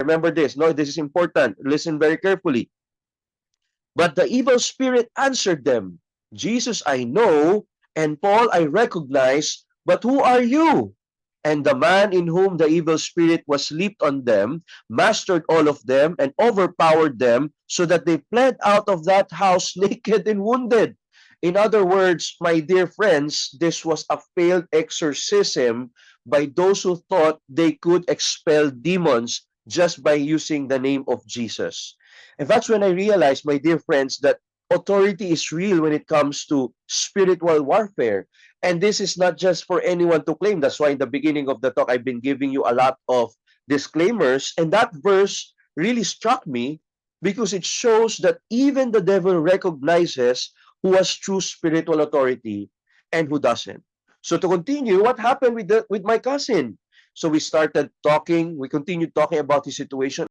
Remember this. No, this is important. Listen very carefully. But the evil spirit answered them, Jesus I know, and Paul I recognize, but who are you? And the man in whom the evil spirit was leaped on them, mastered all of them, and overpowered them, so that they fled out of that house naked and wounded. In other words, my dear friends, this was a failed exorcism by those who thought they could expel demons just by using the name of Jesus. And that's when I realized, my dear friends, that authority is real when it comes to spiritual warfare. And this is not just for anyone to claim. That's why in the beginning of the talk, I've been giving you a lot of disclaimers. And that verse really struck me because it shows that even the devil recognizes who has true spiritual authority and who doesn't. So to continue, what happened with my cousin? So we started talking, we continued talking about his situation.